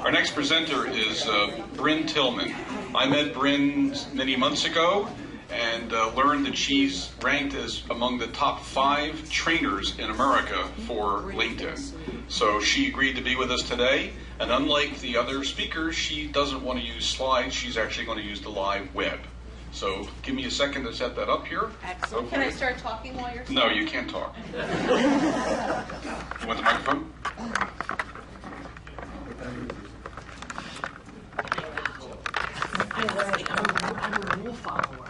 Our next presenter is Brynne Tillman. I met Brynne many months ago and learned that she's ranked as among the top 5 trainers in America for LinkedIn. So she agreed to be with us today, and unlike the other speakers, she doesn't want to use slides. She's actually going to use the live web. So give me a second to set that up here. Excellent. Okay. Can I start talking while you're No, you can't talk. You want the microphone? I'm a rule follower.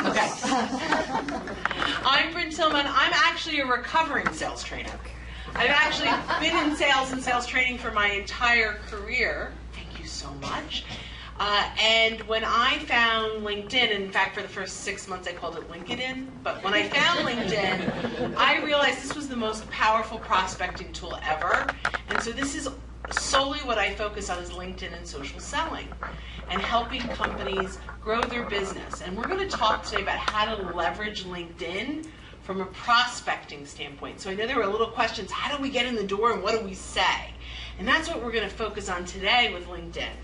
Okay. I'm Brynne Tillman. I'm actually a recovering sales trainer. I've actually been in sales and sales training for my entire career. Thank you so much. And when I found LinkedIn, in fact, for the first 6 months I called it LinkedIn, but when I found LinkedIn, I realized this was the most powerful prospecting tool ever. And so this is solely what I focus on is LinkedIn and social selling and helping companies grow their business. And we're going to talk today about how to leverage LinkedIn from a prospecting standpoint. So I know there were little questions, how do we get in the door and what do we say? And that's what we're going to focus on today with LinkedIn.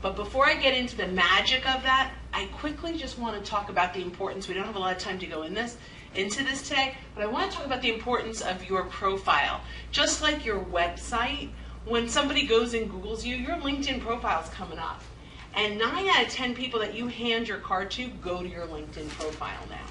But before I get into the magic of that, I quickly just want to talk about the importance. We don't have a lot of time to go into this today, but I want to talk about the importance of your profile. Just like your website, when somebody goes and Googles you, your LinkedIn profile is coming up. And 9 out of 10 people that you hand your card to go to your LinkedIn profile now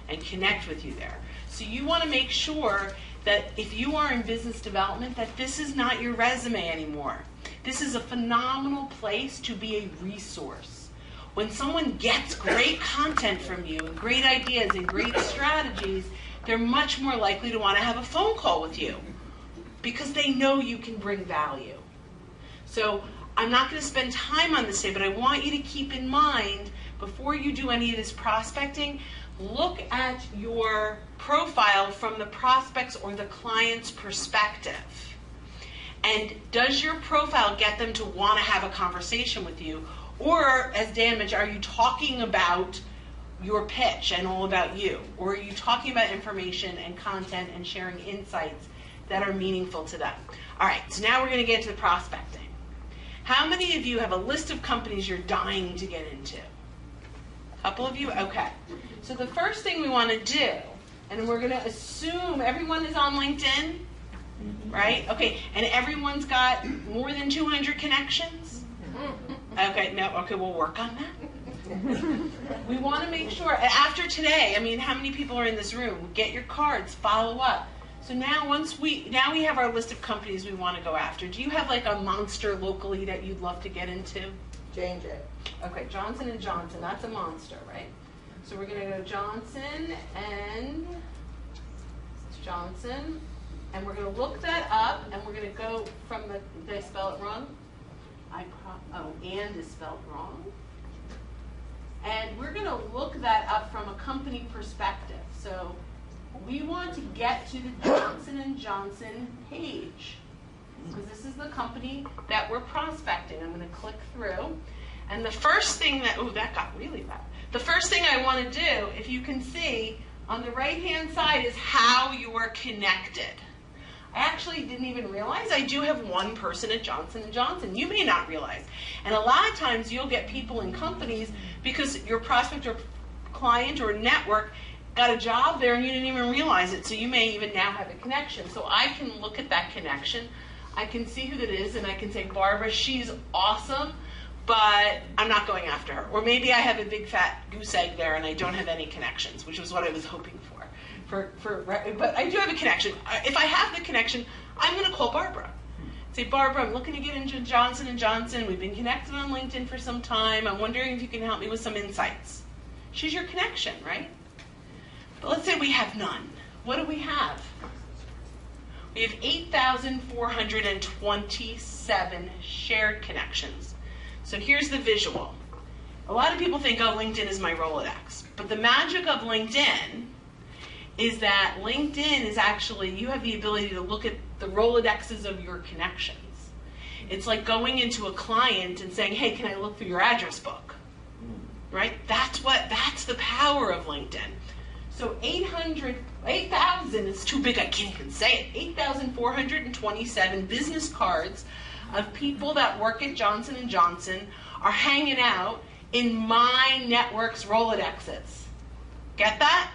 and connect with you there. So you want to make sure that if you are in business development, that this is not your resume anymore. This is a phenomenal place to be a resource. When someone gets great content from you and great ideas and great strategies, they're much more likely to want to have a phone call with you because they know you can bring value. So I'm not going to spend time on this today, but I want you to keep in mind before you do any of this prospecting, look at your profile from the prospect's or the client's perspective. And does your profile get them to want to have a conversation with you? Or, as Dan mentioned, are you talking about your pitch and all about you? Or are you talking about information and content and sharing insights that are meaningful to them? All right, so now we're going to get to the prospecting. How many of you have a list of companies you're dying to get into? A couple of you? Okay. So the first thing we want to do, and we're going to assume everyone is on LinkedIn, right? Okay, and everyone's got more than 200 connections? Okay, no, okay, we'll work on that. We want to make sure, after today, I mean, how many people are in this room? Get your cards, follow up. So now now we have our list of companies we want to go after. Do you have like a monster locally that you'd love to get into? J&J. Okay, Johnson & Johnson, that's a monster, right? So we're going to go Johnson and Johnson, and we're going to look that up, and we're going to go from the, did I spell it wrong? And is spelled wrong. And we're going to look that up from a company perspective. So we want to get to the Johnson & Johnson page, because this is the company that we're prospecting. I'm going to click through. And the first thing that, oh, that got really loud. The first thing I want to do, if you can see, on the right-hand side is how you're connected. I actually didn't even realize I do have one person at Johnson & Johnson. You may not realize. And a lot of times you'll get people in companies because your prospect or client or network got a job there and you didn't even realize it. So you may even now have a connection. So I can look at that connection. I can see who that is and I can say, Barbara, she's awesome, but I'm not going after her. Or maybe I have a big fat goose egg there and I don't have any connections, which was what I was hoping for. But I do have a connection. If I have the connection, I'm going to call Barbara. Say, Barbara, I'm looking to get into Johnson & Johnson. We've been connected on LinkedIn for some time. I'm wondering if you can help me with some insights. She's your connection, right? But let's say we have none. What do we have? We have 8,427 shared connections. So here's the visual. A lot of people think, oh, LinkedIn is my Rolodex. But the magic of LinkedIn is that LinkedIn is actually, you have the ability to look at the Rolodexes of your connections. It's like going into a client and saying, hey, can I look through your address book? Right? That's the power of LinkedIn. So 8,000 is too big, I can't even say it. 8,427 business cards of people that work at Johnson & Johnson are hanging out in my network's Rolodexes. Get that?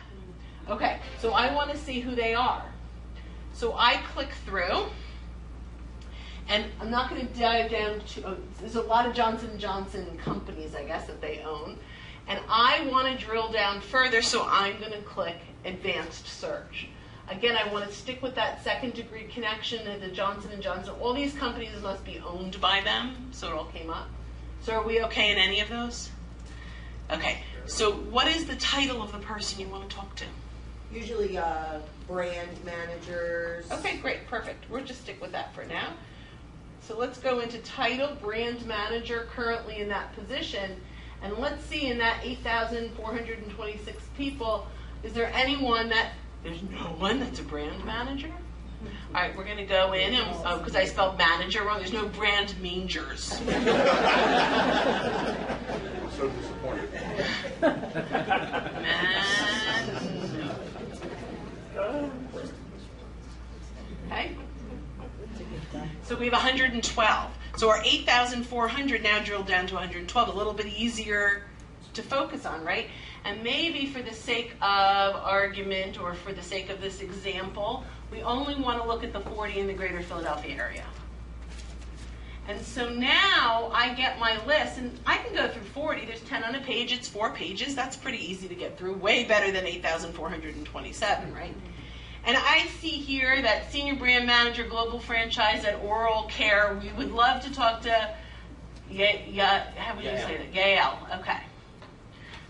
Okay, so I want to see who they are. So I click through, and I'm not going to dive down to, there's a lot of Johnson & Johnson companies, I guess, that they own. And I want to drill down further, so I'm going to click Advanced Search. Again, I want to stick with that second-degree connection to the Johnson & Johnson. All these companies must be owned by them, so it all came up. So are we okay in any of those? Okay, so what is the title of the person you want to talk to? Usually brand managers. Okay, great, perfect. We'll just stick with that for now. So let's go into title, brand manager, currently in that position. And let's see, in that 8,426 people, is there anyone that, there's no one that's a brand manager? All right, we're going to go in, and because I spelled manager wrong, there's no brand mangers. So disappointed. Okay. So we have 112. So our 8,400 now drilled down to 112, a little bit easier to focus on, right? And maybe for the sake of argument or for the sake of this example, we only want to look at the 40 in the greater Philadelphia area. And so now I get my list, and I can go through 40. There's 10 on a page. It's 4 pages. That's pretty easy to get through. Way better than 8,427, right? And I see here that Senior Brand Manager, Global Franchise at Oral Care. We would love to talk to, how would you say that? Yael. Okay.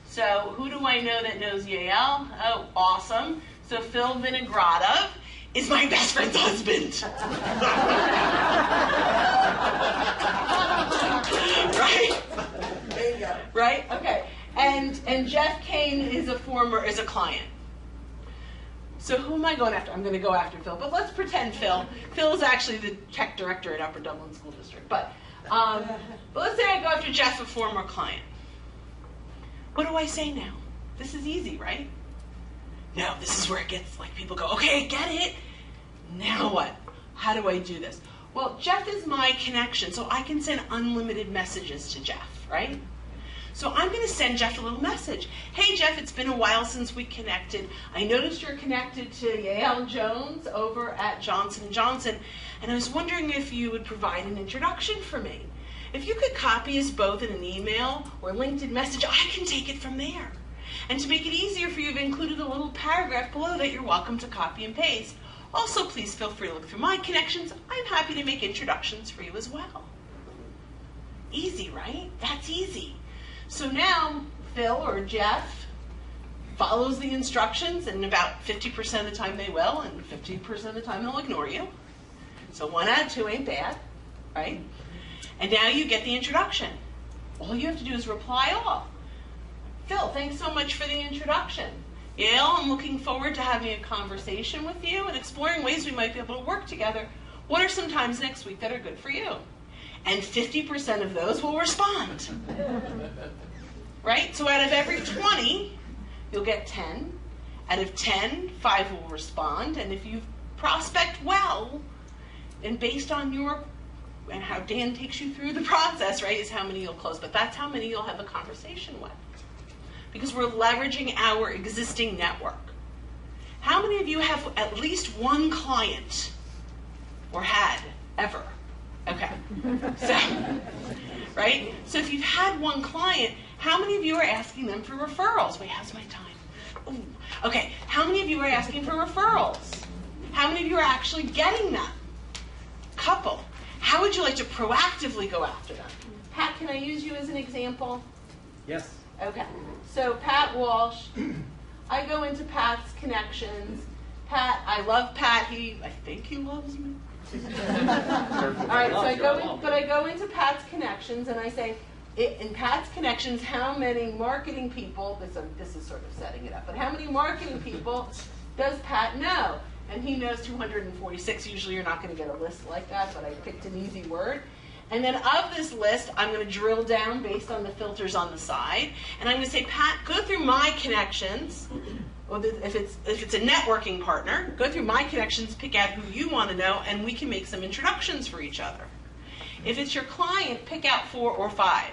So who do I know that knows Yael? Oh, awesome. So Phil Vinogradov is my best friend's husband. Right? There you go. Right? Okay. And Jeff Kane is a client. So who am I going after? I'm going to go after Phil, but let's pretend Phil. Phil is actually the tech director at Upper Dublin School District. But let's say I go after Jeff, a former client. What do I say now? This is easy, right? No, this is where it gets like people go, okay, get it. Now what? How do I do this? Well, Jeff is my connection, so I can send unlimited messages to Jeff, right? So I'm going to send Jeff a little message. Hey, Jeff, it's been a while since we connected. I noticed you're connected to Yael Jones over at Johnson & Johnson, and I was wondering if you would provide an introduction for me. If you could copy us both in an email or LinkedIn message, I can take it from there. And to make it easier for you, I've included a little paragraph below that you're welcome to copy and paste. Also, please feel free to look through my connections. I'm happy to make introductions for you as well. Easy, right? That's easy. So now, Phil or Jeff follows the instructions, and about 50% of the time they will, and 50% of the time they'll ignore you. So 1 out of 2 ain't bad, right? And now you get the introduction. All you have to do is reply all. Phil, thanks so much for the introduction. Yael, I'm looking forward to having a conversation with you and exploring ways we might be able to work together. What are some times next week that are good for you? And 50% of those will respond. Right? So out of every 20, you'll get 10. Out of 10, 5 will respond. And if you prospect well, and based on your, and how Dan takes you through the process, right, is how many you'll close. But that's how many you'll have a conversation with. Because we're leveraging our existing network. How many of you have at least one client, or had, ever? Okay, so, right? So if you've had one client, how many of you are asking them for referrals? Wait, how's my time? Ooh. Okay, how many of you are asking for referrals? How many of you are actually getting them? Couple. How would you like to proactively go after them? Pat, can I use you as an example? Yes. Okay, so Pat Walsh, I go into Pat's connections. Pat, I love Pat, I think he loves me. All right, so I go into Pat's connections and I say, in Pat's connections, how many marketing people, this is sort of setting it up, but how many marketing people does Pat know? And he knows 246. Usually you're not going to get a list like that, but I picked an easy word. And then of this list, I'm going to drill down based on the filters on the side. And I'm going to say, Pat, go through my connections. Or if it's a networking partner, go through my connections, pick out who you want to know, and we can make some introductions for each other. If it's your client, pick out 4 or 5.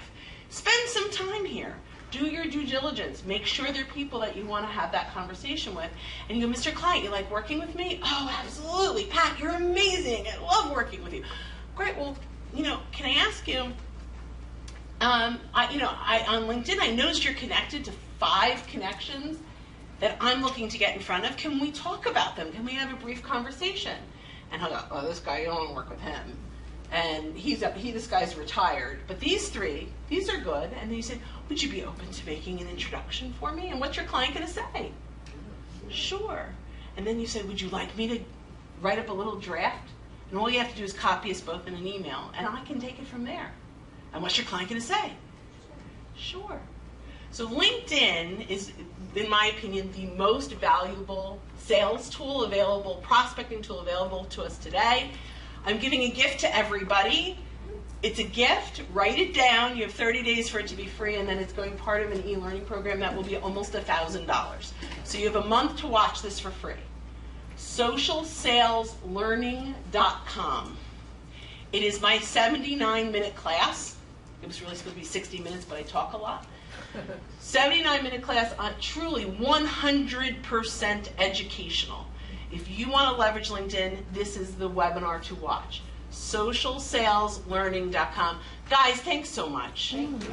Spend some time here. Do your due diligence. Make sure they're people that you want to have that conversation with. And you go, Mr. Client, you like working with me? Oh, absolutely. Pat, you're amazing. I love working with you. Great. Well, can I ask you, on LinkedIn, I noticed you're connected to 5 connections that I'm looking to get in front of. Can we talk about them? Can we have a brief conversation? And I'll go, oh, this guy, you don't want to work with him. And this guy's retired. But these 3, these are good. And then you said, would you be open to making an introduction for me? And what's your client going to say? Sure. And then you said, would you like me to write up a little draft? And all you have to do is copy us both in an email, and I can take it from there. And what's your client going to say? Sure. So LinkedIn is, in my opinion, the most valuable sales tool available, prospecting tool available to us today. I'm giving a gift to everybody. It's a gift. Write it down. You have 30 days for it to be free, and then it's going part of an e-learning program that will be almost $1,000. So you have a month to watch this for free. socialsaleslearning.com. It is my 79-minute class. It was really supposed to be 60 minutes, but I talk a lot. 79-minute class on truly 100% educational. If you want to leverage LinkedIn, this is the webinar to watch. socialsaleslearning.com. Guys, thanks so much. Thank you.